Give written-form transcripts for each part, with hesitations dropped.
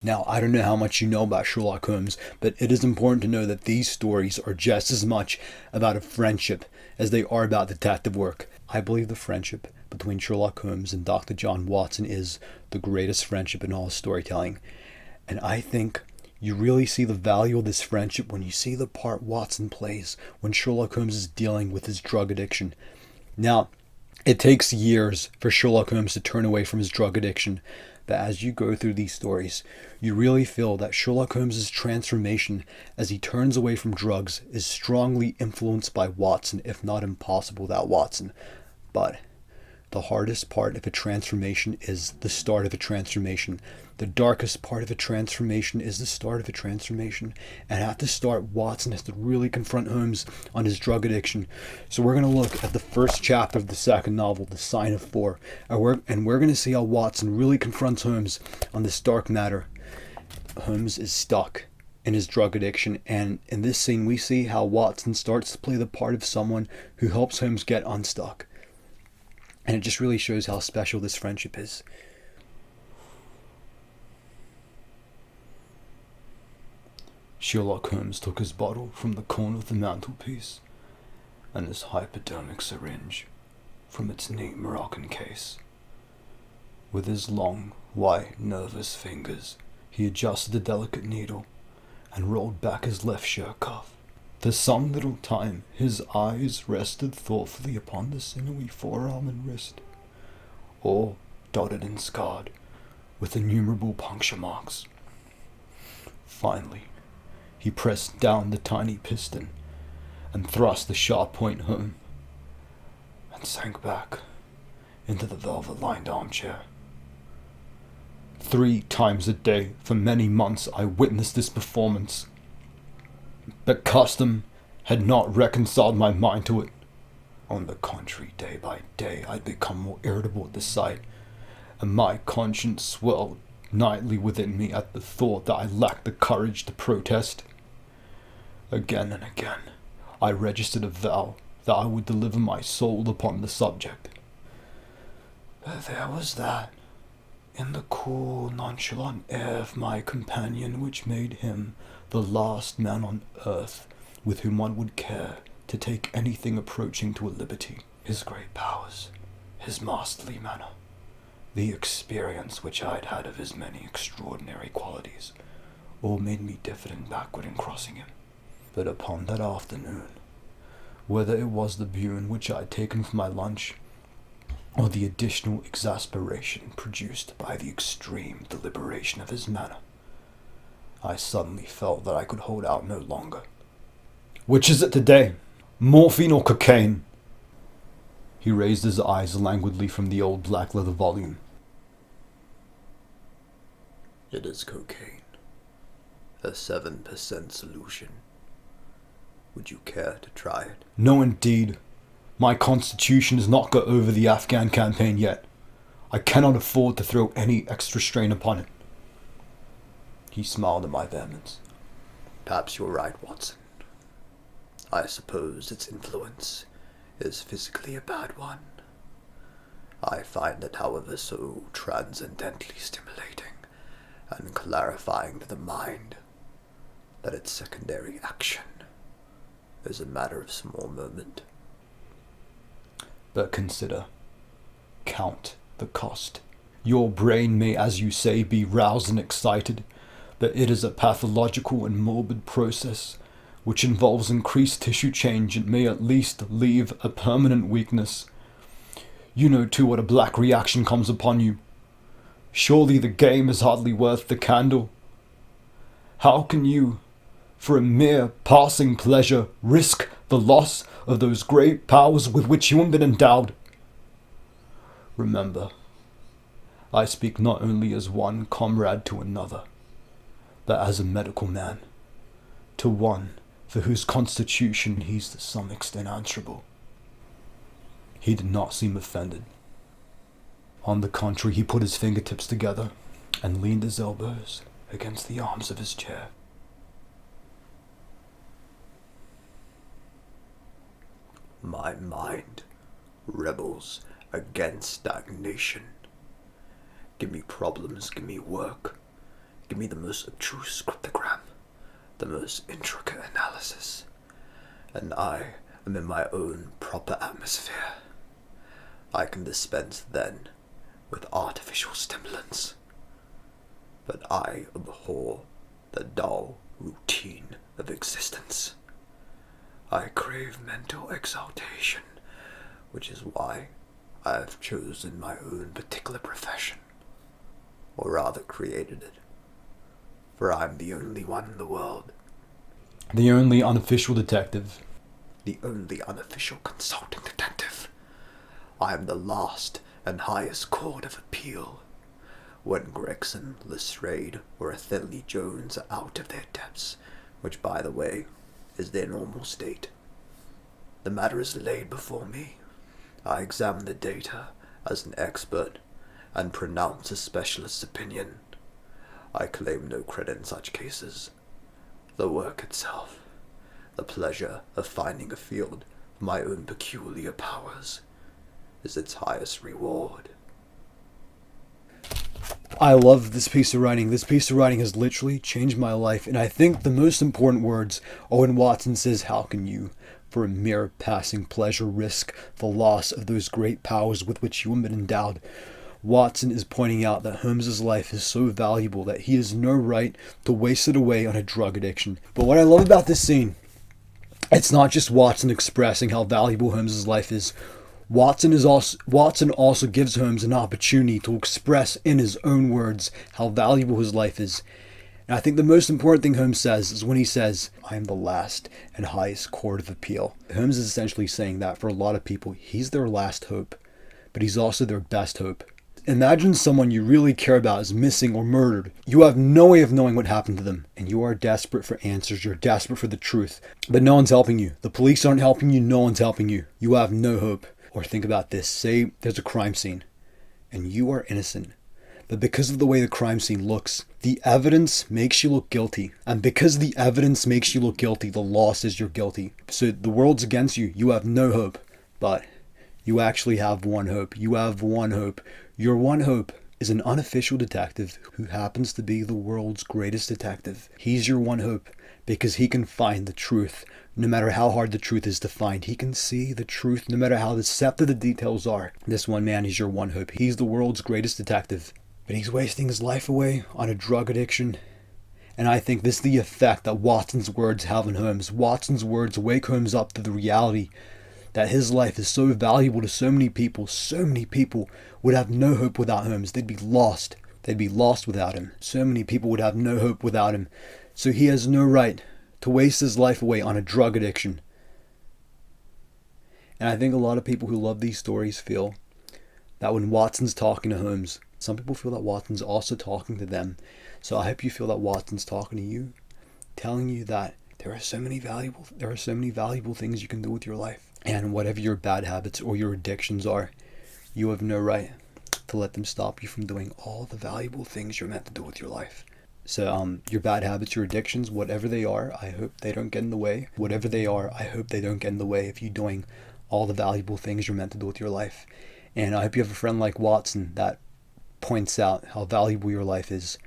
Now, I don't know how much you know about Sherlock Holmes, but it is important to know that these stories are just as much about a friendship as they are about detective work. I believe the friendship between Sherlock Holmes and Dr. John Watson is the greatest friendship in all storytelling. And I think you really see the value of this friendship when you see the part Watson plays when Sherlock Holmes is dealing with his drug addiction. Now, it takes years for Sherlock Holmes to turn away from his drug addiction, but as you go through these stories, you really feel that Sherlock Holmes' transformation as he turns away from drugs is strongly influenced by Watson, if not impossible without Watson. But the hardest part of a transformation is the start of a transformation. The darkest part of a transformation is the start of a transformation. And at the start, Watson has to really confront Holmes on his drug addiction. So we're going to look at the first chapter of the second novel, The Sign of Four. And we're going to see how Watson really confronts Holmes on this dark matter. Holmes is stuck in his drug addiction, and in this scene we see how Watson starts to play the part of someone who helps Holmes get unstuck. And it just really shows how special this friendship is. Sherlock Holmes took his bottle from the corner of the mantelpiece and his hypodermic syringe from its neat Moroccan case. With his long, white, nervous fingers, he adjusted the delicate needle and rolled back his left shirt cuff. For some little time his eyes rested thoughtfully upon the sinewy forearm and wrist, all dotted and scarred with innumerable puncture marks. Finally, he pressed down the tiny piston and thrust the sharp point home, and sank back into the velvet-lined armchair. 3 times a day for many months I witnessed this performance, but custom had not reconciled my mind to it. On the contrary, day by day I'd become more irritable at the sight, and my conscience swelled nightly within me at the thought that I lacked the courage to protest. Again and again I registered a vow that I would deliver my soul upon the subject. But there was that in the cool, nonchalant air of my companion which made him the last man on earth with whom one would care to take anything approaching to a liberty. His great powers, his masterly manner, the experience which I'd had of his many extraordinary qualities, all made me diffident backward in crossing him. But upon that afternoon, whether it was the bune which I had taken for my lunch, or the additional exasperation produced by the extreme deliberation of his manner, I suddenly felt that I could hold out no longer. "Which is it today? Morphine or cocaine?" He raised his eyes languidly from the old black leather volume. "It is cocaine. A 7% solution. Would you care to try it?" "No, indeed. My constitution has not got over the Afghan campaign yet. I cannot afford to throw any extra strain upon it." He smiled at my vehemence. "Perhaps you're right, Watson. I suppose its influence is physically a bad one. I find it, however, so transcendently stimulating and clarifying to the mind that its secondary action is a matter of small moment." But consider, count the cost. Your brain may, as you say, be roused and excited, but it is a pathological and morbid process which involves increased tissue change and may at least leave a permanent weakness. You know too what a black reaction comes upon you. Surely the game is hardly worth the candle. How can you, for a mere passing pleasure, risk the loss of those great powers with which you have been endowed? Remember, I speak not only as one comrade to another, but as a medical man, to one for whose constitution he's to some extent answerable. He did not seem offended. On the contrary, he put his fingertips together and leaned his elbows against the arms of his chair. My mind rebels against stagnation. Give me problems, give me work. Give me the most abstruse cryptogram, the most intricate analysis, and I am in my own proper atmosphere. I can dispense then with artificial stimulants, but I abhor the dull routine of existence. I crave mental exaltation, which is why I have chosen my own particular profession, or rather created it, for I'm the only one in the world. The only unofficial detective. The only unofficial consulting detective. I am the last and highest court of appeal. When Gregson, Lestrade, or Athelney Jones are out of their depths, which, by the way, is their normal state, the matter is laid before me. I examine the data as an expert and pronounce a specialist's opinion. I claim no credit in such cases. The work itself, the pleasure of finding a field of my own peculiar powers, is its highest reward. I love this piece of writing. This piece of writing has literally changed my life, and I think the most important words are when Watson says, "How can you, for a mere passing pleasure, risk the loss of those great powers with which you have been endowed?" Watson is pointing out that Holmes's life is so valuable that he has no right to waste it away on a drug addiction. But what I love about this scene, it's not just Watson expressing how valuable Holmes's life is. Watson also gives Holmes an opportunity to express in his own words how valuable his life is. And I think the most important thing Holmes says is when he says, "I am the last and highest court of appeal." Holmes is essentially saying that for a lot of people, he's their last hope, but he's also their best hope. Imagine someone you really care about is missing or murdered. You have no way of knowing what happened to them, and you are desperate for answers. You're desperate for the truth, but no one's helping you. The police aren't helping you. No one's helping you. You have no hope. Or think about this. Say there's a crime scene, and you are innocent. But because of the way the crime scene looks, the evidence makes you look guilty. And because the evidence makes you look guilty, the law says you're guilty. So the world's against you. You have no hope. But you actually have one hope. You have one hope. Your one hope is an unofficial detective who happens to be the world's greatest detective. He's your one hope because he can find the truth. No matter how hard the truth is to find, he can see the truth no matter how deceptive the details are. This one man is your one hope. He's the world's greatest detective. But he's wasting his life away on a drug addiction. And I think this is the effect that Watson's words have on Holmes. Watson's words wake Holmes up to the reality that his life is so valuable to so many people. So many people would have no hope without Holmes. They'd be lost. They'd be lost without him. So many people would have no hope without him. So he has no right to waste his life away on a drug addiction. And I think a lot of people who love these stories feel that when Watson's talking to Holmes, some people feel that Watson's also talking to them. So I hope you feel that Watson's talking to you, telling you that there are so many valuable things you can do with your life. And whatever your bad habits or your addictions are, you have no right to let them stop you from doing all the valuable things you're meant to do with your life. So your bad habits, your addictions, whatever they are, I hope they don't get in the way. Whatever they are, I hope they don't get in the way of you doing all the valuable things you're meant to do with your life. And I hope you have a friend like Watson that points out how valuable your life is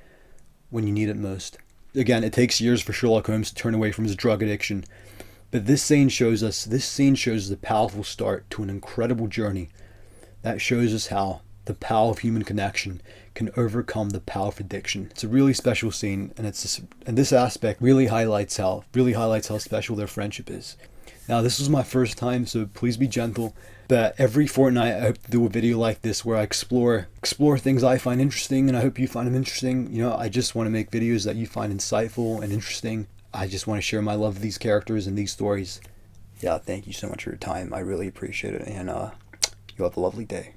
when you need it most. Again, it takes years for Sherlock Holmes to turn away from his drug addiction. But this scene shows the powerful start to an incredible journey that shows us how the power of human connection can overcome the power of addiction. It's a really special scene, and this aspect really highlights how special their friendship is. Now, this was my first time, so please be gentle. But every fortnight, I hope to do a video like this where I explore things I find interesting, and I hope you find them interesting. You know, I just want to make videos that you find insightful and interesting. I just want to share my love of these characters and these stories. Yeah, thank you so much for your time. I really appreciate it, and you have a lovely day.